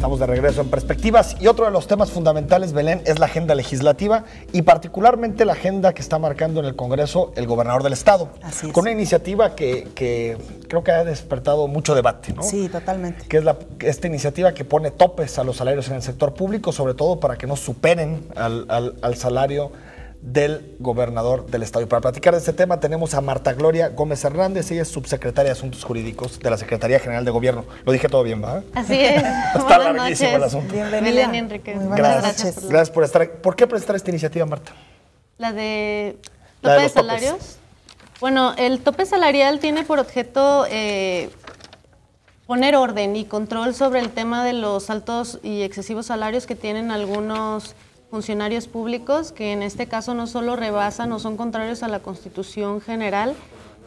Estamos de regreso en Perspectivas y otro de los temas fundamentales, Belén, es la agenda legislativa y particularmente la agenda que está marcando en el Congreso el gobernador del Estado. Así es. Con una iniciativa que creo que ha despertado mucho debate, ¿no? Sí, totalmente. Que es esta iniciativa que pone topes a los salarios en el sector público, sobre todo para que no superen al salario del gobernador del Estado. Y para platicar de este tema tenemos a Marta Gloria Gómez Hernández, ella es subsecretaria de Asuntos Jurídicos de la Secretaría General de Gobierno. Lo dije todo bien, ¿verdad? Así es. Está larguísimo el asunto. Bienvenida. Belén y Enrique. Gracias. Gracias por estar. ¿Por qué presentar esta iniciativa, Marta? La de La de tope de los topes. salarios. Bueno, el tope salarial tiene por objeto poner orden y control sobre el tema de los altos y excesivos salarios que tienen algunos funcionarios públicos, que en este caso no solo rebasan o son contrarios a la Constitución General,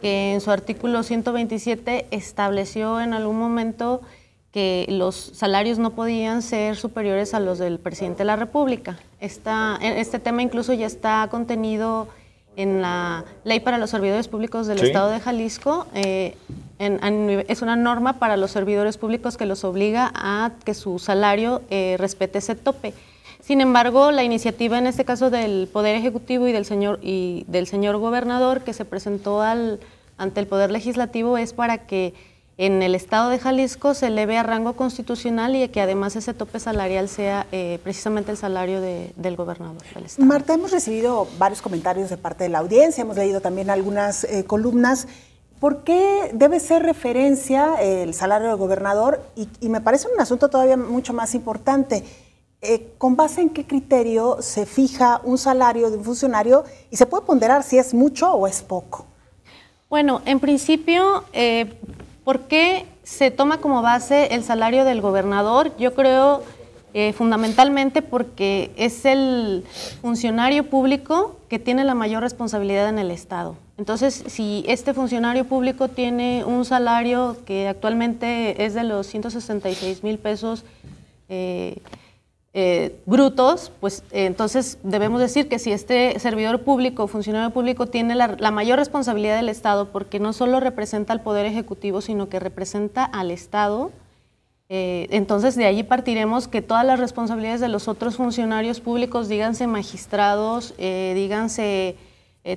que en su artículo 127 estableció en algún momento que los salarios no podían ser superiores a los del presidente de la República. Este tema incluso ya está contenido en la Ley para los Servidores Públicos del Estado de Jalisco. Es una norma para los servidores públicos que los obliga a que su salario respete ese tope. Sin embargo, la iniciativa en este caso del Poder Ejecutivo y del señor gobernador que se presentó ante el Poder Legislativo es para que en el Estado de Jalisco se eleve a rango constitucional y que además ese tope salarial sea precisamente el salario del gobernador del Estado. Marta, hemos recibido varios comentarios de parte de la audiencia, hemos leído también algunas columnas. ¿Por qué debe ser referencia el salario del gobernador? Y me parece un asunto todavía mucho más importante. ¿Con base en qué criterio se fija un salario de un funcionario y se puede ponderar si es mucho o es poco? Bueno, en principio, ¿por qué se toma como base el salario del gobernador? Yo creo fundamentalmente porque es el funcionario público que tiene la mayor responsabilidad en el Estado. Entonces, si este funcionario público tiene un salario que actualmente es de los 166,000 pesos brutos, pues entonces debemos decir que si este servidor público, funcionario público, tiene la mayor responsabilidad del Estado, porque no solo representa al Poder Ejecutivo, sino que representa al Estado, entonces de allí partiremos que todas las responsabilidades de los otros funcionarios públicos, díganse magistrados, díganse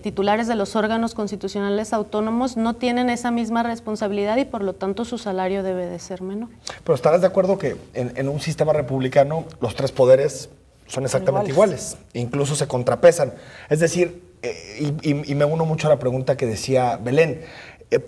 titulares de los órganos constitucionales autónomos, no tienen esa misma responsabilidad y por lo tanto su salario debe de ser menor. Pero estarás de acuerdo que en un sistema republicano los tres poderes son exactamente iguales, incluso se contrapesan. Es decir, y me uno mucho a la pregunta que decía Belén,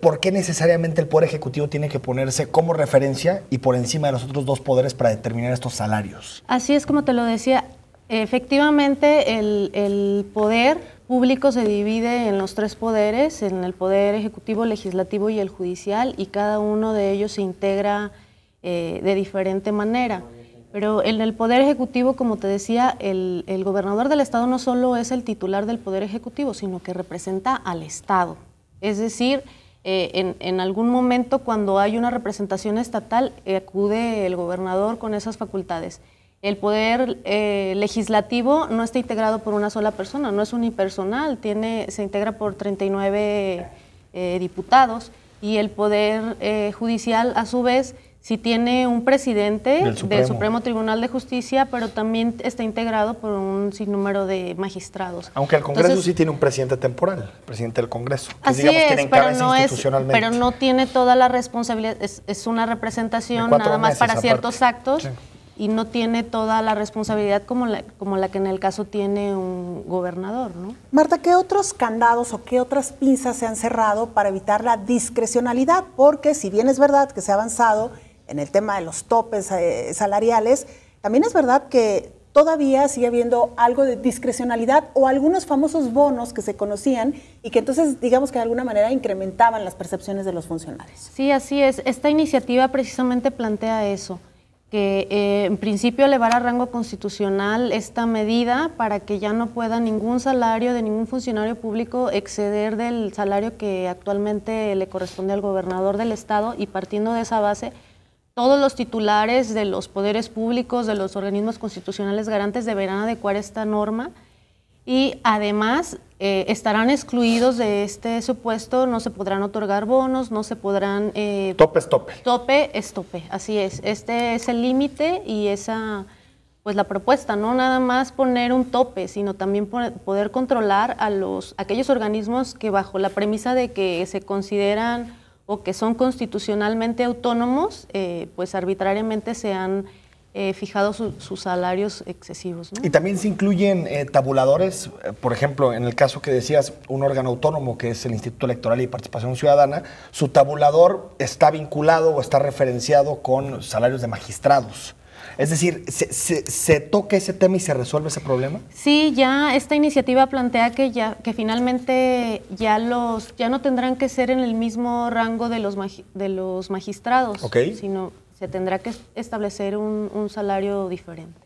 ¿por qué necesariamente el Poder Ejecutivo tiene que ponerse como referencia y por encima de los otros dos poderes para determinar estos salarios? Así es como te lo decía, efectivamente el poder público se divide en los tres poderes, en el Poder Ejecutivo, Legislativo y el Judicial, y cada uno de ellos se integra de diferente manera. Pero en el Poder Ejecutivo, como te decía, el gobernador del Estado no solo es el titular del Poder Ejecutivo, sino que representa al Estado. Es decir, en algún momento cuando hay una representación estatal, acude el gobernador con esas facultades. El Poder Legislativo no está integrado por una sola persona, no es unipersonal, se integra por 39 diputados, y el Poder Judicial, a su vez, sí tiene un presidente del Supremo Tribunal de Justicia, pero también está integrado por un sinnúmero de magistrados. Aunque el Congreso sí tiene un presidente temporal, presidente del Congreso, que así digamos es, que encabeza institucionalmente. pero no tiene toda la responsabilidad, es una representación nada más para ciertos actos. Sí. Y no tiene toda la responsabilidad como la que en el caso tiene un gobernador, ¿no? Marta, ¿qué otros candados o qué otras pinzas se han cerrado para evitar la discrecionalidad? Porque si bien es verdad que se ha avanzado en el tema de los topes salariales, también es verdad que todavía sigue habiendo algo de discrecionalidad o algunos famosos bonos que se conocían y que entonces, digamos que de alguna manera incrementaban las percepciones de los funcionarios. Sí, así es. Esta iniciativa precisamente plantea eso, que en principio elevar a rango constitucional esta medida para que ya no pueda ningún salario de ningún funcionario público exceder del salario que actualmente le corresponde al gobernador del Estado, y partiendo de esa base, todos los titulares de los poderes públicos, de los organismos constitucionales garantes, deberán adecuar esta norma, y además estarán excluidos de este supuesto, no se podrán otorgar bonos, no se podrán... Tope es tope. Tope es tope, así es. Este es el límite y esa, pues la propuesta, no nada más poner un tope, sino también poder controlar a aquellos organismos que bajo la premisa de que se consideran o que son constitucionalmente autónomos, pues arbitrariamente se han fijado sus salarios excesivos, ¿no? Y también se incluyen tabuladores, por ejemplo, en el caso que decías, un órgano autónomo que es el Instituto Electoral y Participación Ciudadana, su tabulador está vinculado o está referenciado con salarios de magistrados. Es decir, ¿se toca ese tema y se resuelve ese problema? Sí, ya esta iniciativa plantea que finalmente ya no tendrán que ser en el mismo rango de los magistrados, okay, sino se tendrá que establecer un salario diferente.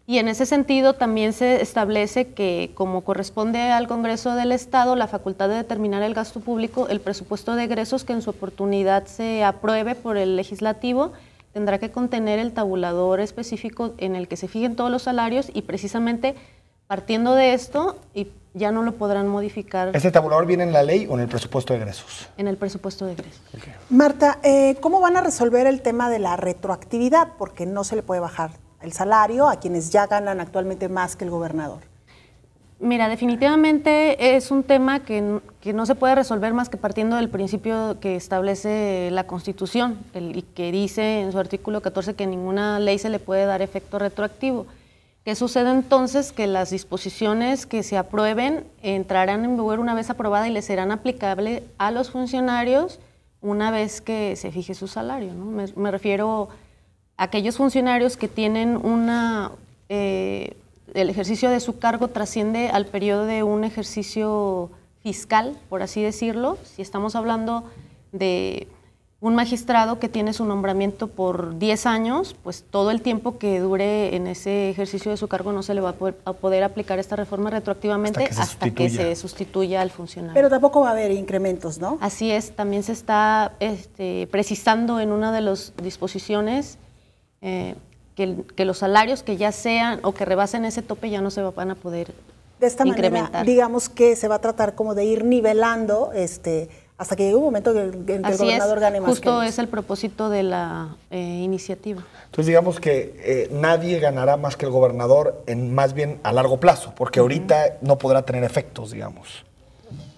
Y en ese sentido también se establece que, como corresponde al Congreso del Estado, la facultad de determinar el gasto público, el presupuesto de egresos que en su oportunidad se apruebe por el legislativo, tendrá que contener el tabulador específico en el que se fijen todos los salarios y precisamente partiendo de esto ya no lo podrán modificar. ¿Este tabulador viene en la ley o en el presupuesto de egresos? En el presupuesto de egresos. Okay. Marta, ¿cómo van a resolver el tema de la retroactividad? Porque no se le puede bajar el salario a quienes ya ganan actualmente más que el gobernador. Mira, definitivamente es un tema que no se puede resolver más que partiendo del principio que establece la Constitución y que dice en su artículo 14 que ninguna ley se le puede dar efecto retroactivo. ¿Qué sucede entonces? Que las disposiciones que se aprueben entrarán en vigor una vez aprobada y les serán aplicables a los funcionarios una vez que se fije su salario, ¿no? Me refiero a aquellos funcionarios que tienen el ejercicio de su cargo trasciende al periodo de un ejercicio fiscal, por así decirlo. Si estamos hablando de un magistrado que tiene su nombramiento por 10 años, pues todo el tiempo que dure en ese ejercicio de su cargo no se le va a poder aplicar esta reforma retroactivamente hasta que se sustituya al funcionario. Pero tampoco va a haber incrementos, ¿no? Así es, también se está precisando en una de las disposiciones que los salarios que ya sean o que rebasen ese tope ya no se van a poder de esta incrementar. Manera, digamos que se va a tratar como de ir nivelando hasta que llegue un momento en que el gobernador gane más. Justo es el propósito de la iniciativa. Entonces digamos que nadie ganará más que el gobernador más bien a largo plazo, porque ahorita no podrá tener efectos, digamos.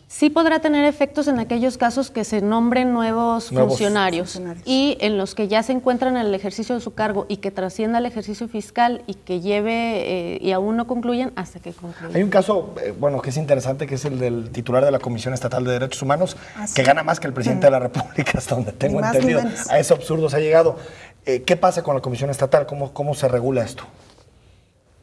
Sí podrá tener efectos en aquellos casos que se nombren nuevos funcionarios y en los que ya se encuentran en el ejercicio de su cargo y que trascienda el ejercicio fiscal y que lleve y aún no concluyan hasta que concluyan. Hay un caso, que es interesante, que es el del titular de la Comisión Estatal de Derechos Humanos, que gana más que el presidente de la República, hasta donde tengo entendido. A ese absurdo se ha llegado. ¿Qué pasa con la Comisión Estatal? ¿Cómo se regula esto?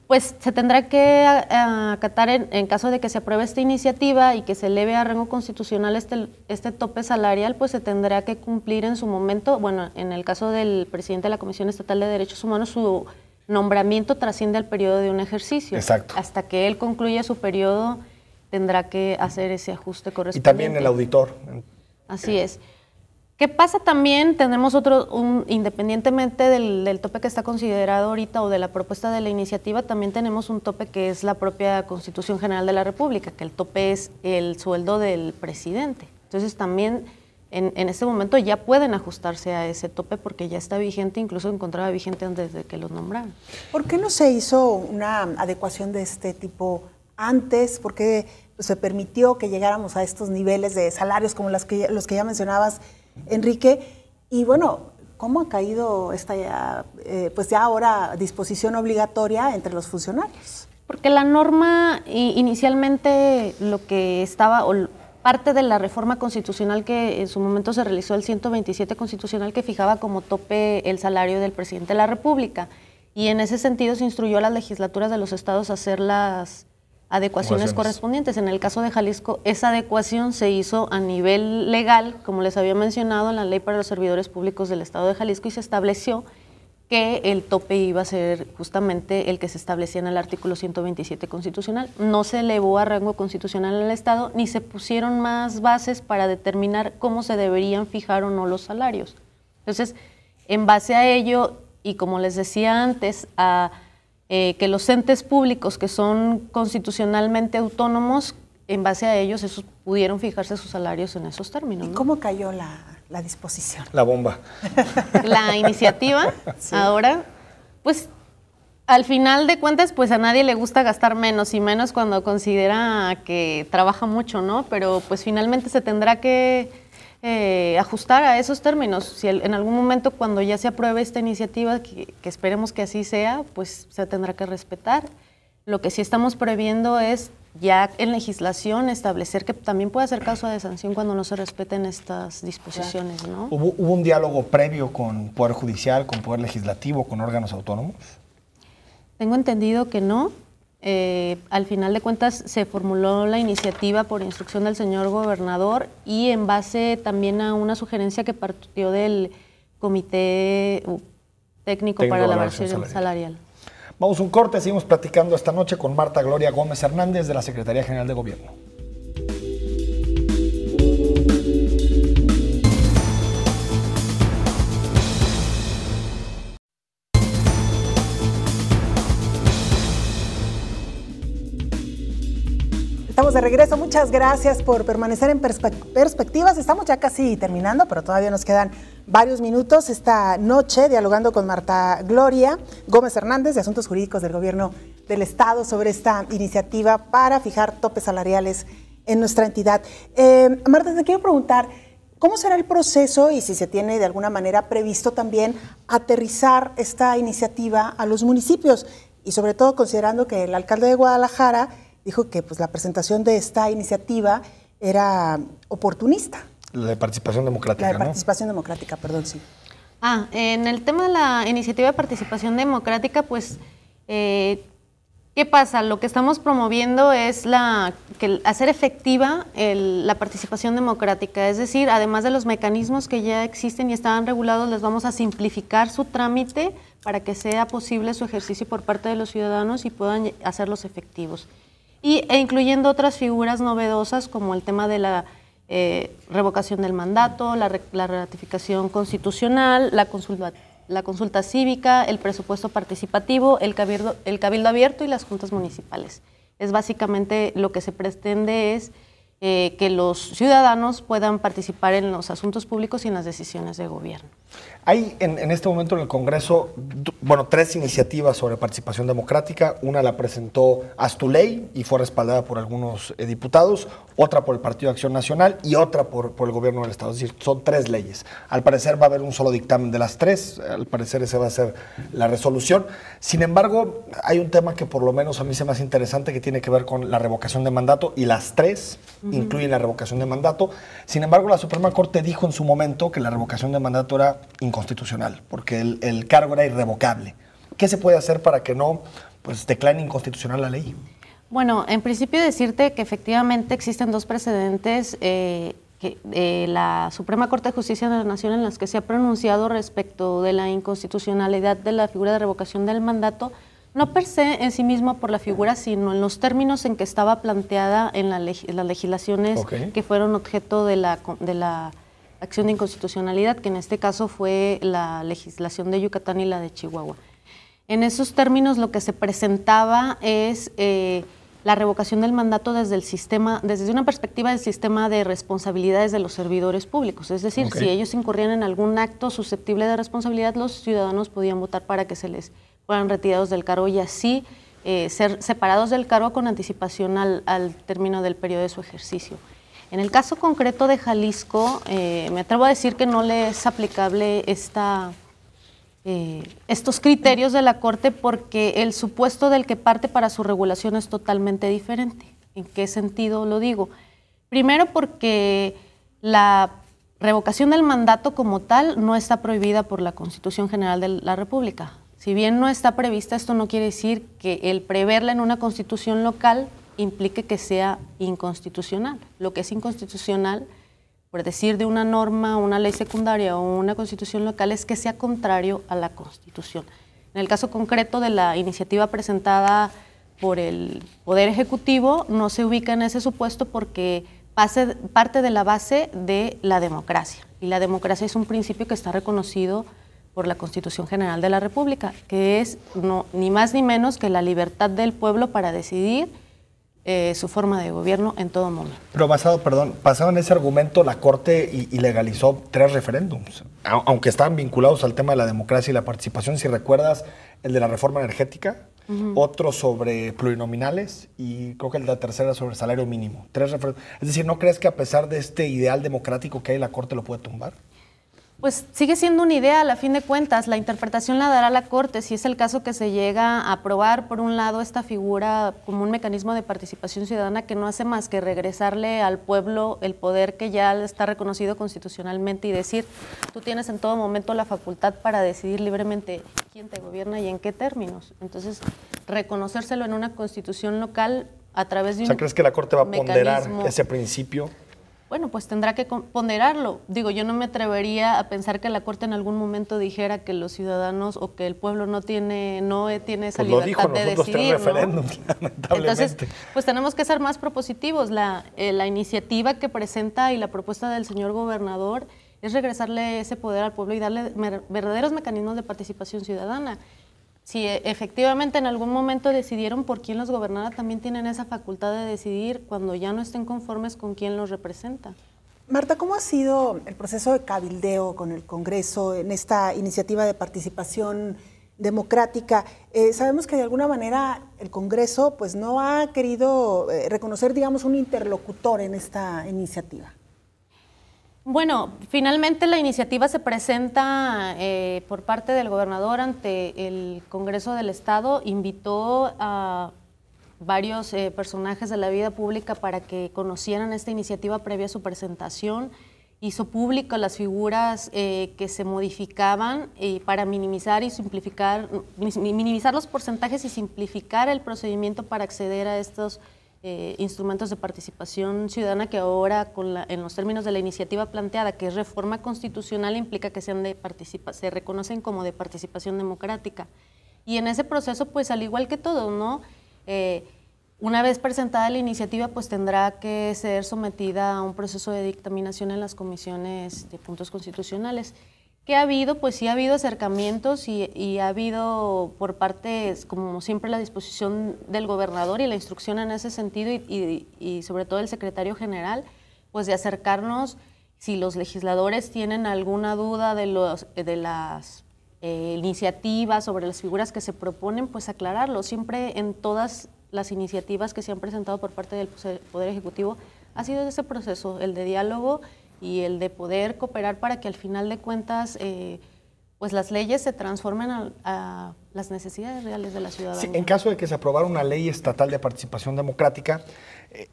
Pues se tendrá que acatar en caso de que se apruebe esta iniciativa y que se eleve a rango constitucional este tope salarial, pues se tendrá que cumplir en su momento. Bueno, en el caso del presidente de la Comisión Estatal de Derechos Humanos, su nombramiento trasciende al periodo de un ejercicio. Exacto. Hasta que él concluya su periodo, tendrá que hacer ese ajuste correspondiente. Y también el auditor. Así es. ¿Qué pasa también? Tenemos independientemente del tope que está considerado ahorita o de la propuesta de la iniciativa, también tenemos un tope que es la propia Constitución General de la República, que el tope es el sueldo del presidente. Entonces también en este momento ya pueden ajustarse a ese tope porque ya está vigente, incluso encontraba vigente desde que los nombraron. ¿Por qué no se hizo una adecuación de este tipo antes? ¿Por qué se permitió que llegáramos a estos niveles de salarios como los que ya mencionabas, Enrique? Y bueno, ¿cómo ha caído esta ya ahora disposición obligatoria entre los funcionarios? Porque la norma inicialmente lo que estaba, o parte de la reforma constitucional que en su momento se realizó, el 127 constitucional, que fijaba como tope el salario del presidente de la República. Y en ese sentido se instruyó a las legislaturas de los estados a hacer las adecuaciones correspondientes. En el caso de Jalisco, esa adecuación se hizo a nivel legal, como les había mencionado, en la Ley para los Servidores Públicos del Estado de Jalisco, y se estableció que el tope iba a ser justamente el que se establecía en el artículo 127 constitucional. No se elevó a rango constitucional en el Estado, ni se pusieron más bases para determinar cómo se deberían fijar o no los salarios. Entonces, en base a ello, y como les decía antes, que los entes públicos que son constitucionalmente autónomos en base a ellos, esos pudieron fijarse sus salarios en esos términos, ¿no? ¿Y cómo cayó la disposición? La bomba. La iniciativa, sí. Ahora, pues, al final de cuentas, pues a nadie le gusta gastar menos, y menos cuando considera que trabaja mucho, ¿no? Pero pues finalmente se tendrá que ajustar a esos términos. Si en algún momento, cuando ya se apruebe esta iniciativa, que esperemos que así sea, pues se tendrá que respetar. Lo que sí estamos previendo es ya en legislación establecer que también puede hacer causa de sanción cuando no se respeten estas disposiciones, ¿no? ¿Hubo un diálogo previo con Poder Judicial, con Poder Legislativo, con órganos autónomos? Tengo entendido que no. Al final de cuentas se formuló la iniciativa por instrucción del señor gobernador y en base también a una sugerencia que partió del Comité Técnico para la Evaluación Salarial. Vamos a un corte, seguimos platicando esta noche con Marta Gloria Gómez Hernández de la Secretaría General de Gobierno. Estamos de regreso, muchas gracias por permanecer en Perspectivas. Estamos ya casi terminando, pero todavía nos quedan varios minutos esta noche dialogando con Marta Gloria Gómez Hernández de Asuntos Jurídicos del Gobierno del Estado sobre esta iniciativa para fijar topes salariales en nuestra entidad. Marta, te quiero preguntar, ¿cómo será el proceso y si se tiene de alguna manera previsto también aterrizar esta iniciativa a los municipios? Y sobre todo considerando que el alcalde de Guadalajara dijo que pues, la presentación de esta iniciativa era oportunista. La de participación democrática, La de participación democrática, perdón, sí. En el tema de la iniciativa de participación democrática, pues, ¿qué pasa? Lo que estamos promoviendo es hacer efectiva la participación democrática, es decir, además de los mecanismos que ya existen y estaban regulados, les vamos a simplificar su trámite para que sea posible su ejercicio por parte de los ciudadanos y puedan hacerlos efectivos. E incluyendo otras figuras novedosas como el tema de la revocación del mandato, la ratificación constitucional, la consulta cívica, el presupuesto participativo, el cabildo abierto y las juntas municipales. Es básicamente lo que se pretende es que los ciudadanos puedan participar en los asuntos públicos y en las decisiones de gobierno. Hay en este momento en el Congreso, bueno, 3 iniciativas sobre participación democrática. Una la presentó Astuley y fue respaldada por algunos diputados, otra por el Partido de Acción Nacional y otra por el Gobierno del Estado. Es decir, son 3 leyes. Al parecer va a haber un solo dictamen de las 3, al parecer esa va a ser la resolución. Sin embargo, hay un tema que por lo menos a mí se me hace interesante que tiene que ver con la revocación de mandato y las 3 incluyen la revocación de mandato. Sin embargo, la Suprema Corte dijo en su momento que la revocación de mandato era inconstitucional, porque el cargo era irrevocable. ¿Qué se puede hacer para que no declare inconstitucional la ley? Bueno, en principio decirte que efectivamente existen 2 precedentes la Suprema Corte de Justicia de la Nación en las que se ha pronunciado respecto de la inconstitucionalidad de la figura de revocación del mandato, no per se en sí mismo por la figura, sino en los términos en que estaba planteada en las legislaciones que fueron objeto de la acción de inconstitucionalidad, que en este caso fue la legislación de Yucatán y la de Chihuahua. En esos términos lo que se presentaba es la revocación del mandato desde una perspectiva del sistema de responsabilidades de los servidores públicos. Es decir, si ellos incurrían en algún acto susceptible de responsabilidad, los ciudadanos podían votar para que se les fueran retirados del cargo y así ser separados del cargo con anticipación al término del periodo de su ejercicio. En el caso concreto de Jalisco, me atrevo a decir que no le es aplicable estos criterios de la Corte porque el supuesto del que parte para su regulación es totalmente diferente. ¿En qué sentido lo digo? Primero porque la revocación del mandato como tal no está prohibida por la Constitución General de la República. Si bien no está prevista, esto no quiere decir que el preverla en una constitución local implique que sea inconstitucional. Lo que es inconstitucional, por decir de una norma, una ley secundaria o una constitución local, es que sea contrario a la Constitución. En el caso concreto de la iniciativa presentada por el Poder Ejecutivo, no se ubica en ese supuesto porque parte de la base de la democracia. Y la democracia es un principio que está reconocido por la Constitución General de la República, que es ni más ni menos que la libertad del pueblo para decidir su forma de gobierno en todo momento. Pero basado en ese argumento, la Corte ilegalizó 3 referéndums, aunque estaban vinculados al tema de la democracia y la participación. Si recuerdas, el de la reforma energética, otro sobre plurinominales y creo que el de la tercera sobre salario mínimo. 3 referéndums. Es decir, ¿no crees que a pesar de este ideal democrático que hay, la Corte lo puede tumbar? Pues sigue siendo un ideal, a fin de cuentas, la interpretación la dará la Corte, si es el caso que se llega a aprobar, por un lado, esta figura como un mecanismo de participación ciudadana que no hace más que regresarle al pueblo el poder que ya está reconocido constitucionalmente y decir, tú tienes en todo momento la facultad para decidir libremente quién te gobierna y en qué términos. Entonces, reconocérselo en una constitución local a través de un ¿crees que la Corte va a ponderar mecanismo? ese principio? Bueno, pues tendrá que ponderarlo. Digo, yo no me atrevería a pensar que la Corte en algún momento dijera que los ciudadanos o que el pueblo no tiene esa libertad de decidir, ¿no? Lamentablemente. Entonces, pues tenemos que ser más propositivos. La iniciativa que presenta y la propuesta del señor gobernador es regresarle ese poder al pueblo y darle verdaderos mecanismos de participación ciudadana. Si efectivamente en algún momento decidieron por quién los gobernara, también tienen esa facultad de decidir cuando ya no estén conformes con quién los representa. Marta, ¿cómo ha sido el proceso de cabildeo con el Congreso en esta iniciativa de participación democrática? Sabemos que de alguna manera el Congreso pues, no ha querido reconocer, digamos, un interlocutor en esta iniciativa. Bueno, finalmente la iniciativa se presenta por parte del gobernador ante el Congreso del Estado, invitó a varios personajes de la vida pública para que conocieran esta iniciativa previa a su presentación, hizo público las figuras que se modificaban para minimizar los porcentajes y simplificar el procedimiento para acceder a estos instrumentos de participación ciudadana que ahora, en los términos de la iniciativa planteada, que es reforma constitucional, implica que sean se reconocen como de participación democrática. Y en ese proceso, pues al igual que todo, ¿no? Una vez presentada la iniciativa, pues tendrá que ser sometida a un proceso de dictaminación en las comisiones de puntos constitucionales. ¿Qué ha habido? Pues sí ha habido acercamientos y ha habido por parte, como siempre, la disposición del gobernador y la instrucción en ese sentido y sobre todo el secretario general, pues de acercarnos, si los legisladores tienen alguna duda de las iniciativas sobre las figuras que se proponen, pues aclararlo. Siempre en todas las iniciativas que se han presentado por parte del Poder Ejecutivo ha sido ese proceso, el de diálogo y el de poder cooperar para que al final de cuentas pues las leyes se transformen a las necesidades reales de la ciudadanía. Sí, en caso de que se aprobara una ley estatal de participación democrática,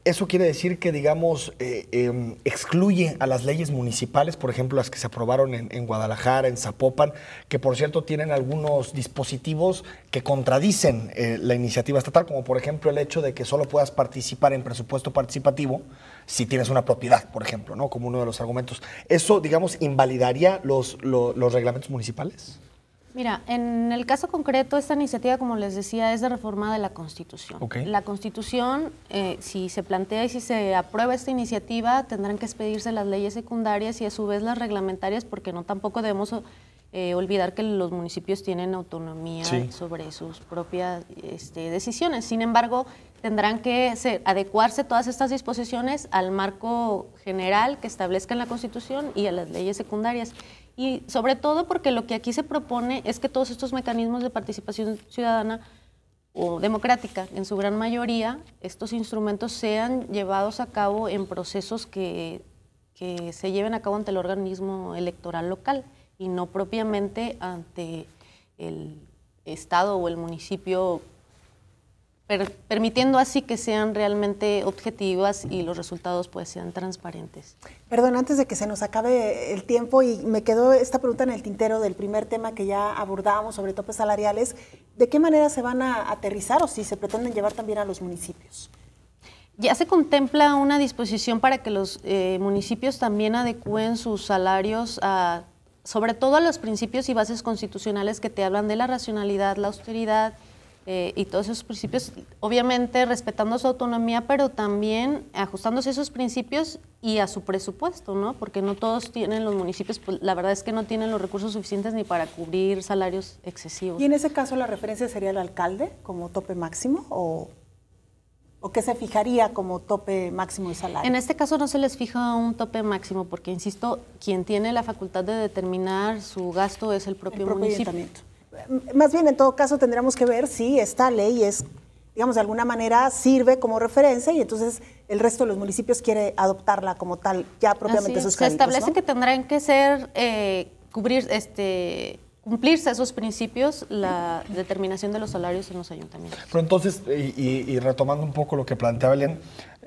eso quiere decir que, digamos, excluye a las leyes municipales, por ejemplo, las que se aprobaron en Guadalajara, en Zapopan, que por cierto tienen algunos dispositivos que contradicen la iniciativa estatal, como por ejemplo el hecho de que solo puedas participar en presupuesto participativo si tienes una propiedad, por ejemplo, ¿no? Como uno de los argumentos. ¿Eso, digamos, invalidaría los reglamentos municipales? Mira, en el caso concreto, esta iniciativa, como les decía, es de reforma de la Constitución. Okay. La Constitución, si se plantea y si se aprueba esta iniciativa, tendrán que expedirse las leyes secundarias y a su vez las reglamentarias, porque no tampoco debemos olvidar que los municipios tienen autonomía sobre sus propias decisiones. Sin embargo, tendrán que adecuarse todas estas disposiciones al marco general que establezca en la Constitución y a las leyes secundarias. Y sobre todo porque lo que aquí se propone es que todos estos mecanismos de participación ciudadana o democrática, en su gran mayoría, estos instrumentos sean llevados a cabo en procesos que se lleven a cabo ante el organismo electoral local y no propiamente ante el Estado o el municipio, permitiendo así que sean realmente objetivas y los resultados pues sean transparentes. Perdón, antes de que se nos acabe el tiempo y me quedó esta pregunta en el tintero del primer tema que ya abordábamos sobre topes salariales, ¿de qué manera se van a aterrizar o si se pretenden llevar también a los municipios? Ya se contempla una disposición para que los municipios también adecúen sus salarios sobre todo a los principios y bases constitucionales que te hablan de la racionalidad, la austeridad, y todos esos principios, obviamente respetando su autonomía, pero también ajustándose a esos principios y a su presupuesto, ¿no? Porque no todos tienen, los municipios, pues, la verdad es que no tienen los recursos suficientes ni para cubrir salarios excesivos. ¿Y en ese caso la referencia sería el alcalde como tope máximo o...? ¿O qué se fijaría como tope máximo de salario? En este caso no se les fija un tope máximo porque, insisto, quien tiene la facultad de determinar su gasto es el propio municipio. Más bien, en todo caso, tendríamos que ver si esta ley es, digamos, de alguna manera sirve como referencia y entonces el resto de los municipios quiere adoptarla como tal, ya propiamente sus créditos, se establece, ¿no?, que tendrán que ser, cumplirse esos principios, la determinación de los salarios en los ayuntamientos. Pero entonces, y retomando un poco lo que plantea Belén,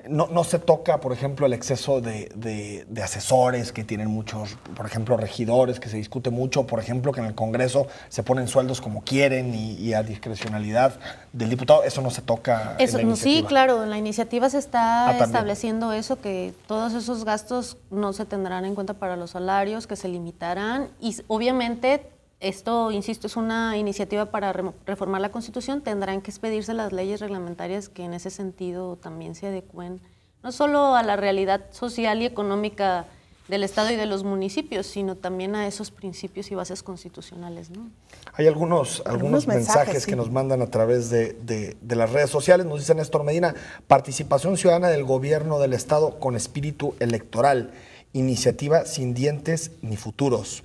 no se toca, por ejemplo, el exceso de asesores que tienen muchos, por ejemplo, regidores, que se discute mucho, por ejemplo, que en el Congreso se ponen sueldos como quieren y a discrecionalidad del diputado. Eso no se toca en la iniciativa. Sí, claro, en la iniciativa se está estableciendo eso, que todos esos gastos no se tendrán en cuenta para los salarios, que se limitarán y obviamente esto, insisto, es una iniciativa para reformar la Constitución, tendrán que expedirse las leyes reglamentarias que en ese sentido también se adecúen, no solo a la realidad social y económica del Estado y de los municipios, sino también a esos principios y bases constitucionales, ¿no? Hay algunos mensajes sí, que nos mandan a través de las redes sociales. Nos dice Néstor Medina: participación ciudadana del gobierno del Estado con espíritu electoral, iniciativa sin dientes ni futuros.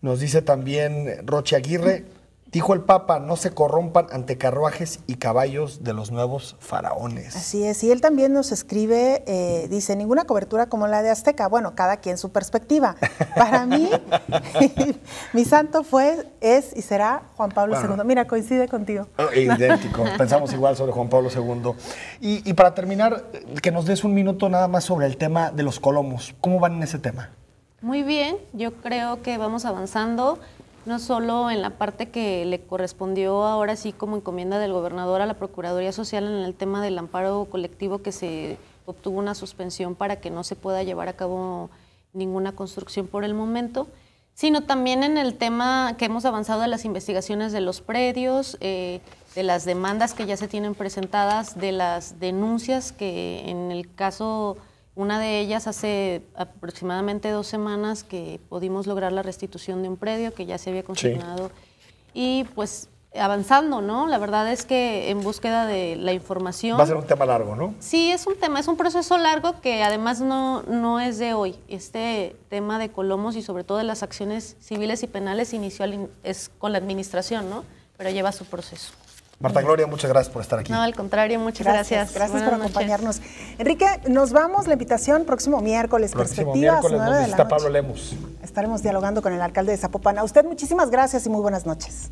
Nos dice también Roche Aguirre: dijo el Papa, no se corrompan ante carruajes y caballos de los nuevos faraones. Así es, y él también nos escribe, dice, ninguna cobertura como la de Azteca. Bueno, cada quien su perspectiva. Para mí, mi santo es y será Juan Pablo II. Mira, coincide contigo. Idéntico, pensamos igual sobre Juan Pablo II. Y para terminar, que nos des un minuto nada más sobre el tema de los colomos. ¿Cómo van en ese tema? Muy bien, yo creo que vamos avanzando, no solo en la parte que le correspondió ahora sí como encomienda del gobernador a la Procuraduría Social en el tema del amparo colectivo, que se obtuvo una suspensión para que no se pueda llevar a cabo ninguna construcción por el momento, sino también en el tema que hemos avanzado de las investigaciones de los predios, de las demandas que ya se tienen presentadas, de las denuncias que en el caso... Una de ellas hace aproximadamente 2 semanas que pudimos lograr la restitución de un predio que ya se había consignado. Sí. Y pues avanzando, ¿no? La verdad es que en búsqueda de la información... Va a ser un tema largo, ¿no? Sí, es un proceso largo que además no es de hoy. Este tema de Colomos y sobre todo de las acciones civiles y penales inició es con la administración, ¿no? Pero lleva su proceso. Marta Gloria, muchas gracias por estar aquí. No, al contrario, muchas gracias. Gracias por acompañarnos. Enrique, nos vamos, la invitación próximo miércoles, Perspectivas, 9 de la noche. Nos visita Pablo Lemus. Estaremos dialogando con el alcalde de Zapopan. A usted muchísimas gracias y muy buenas noches.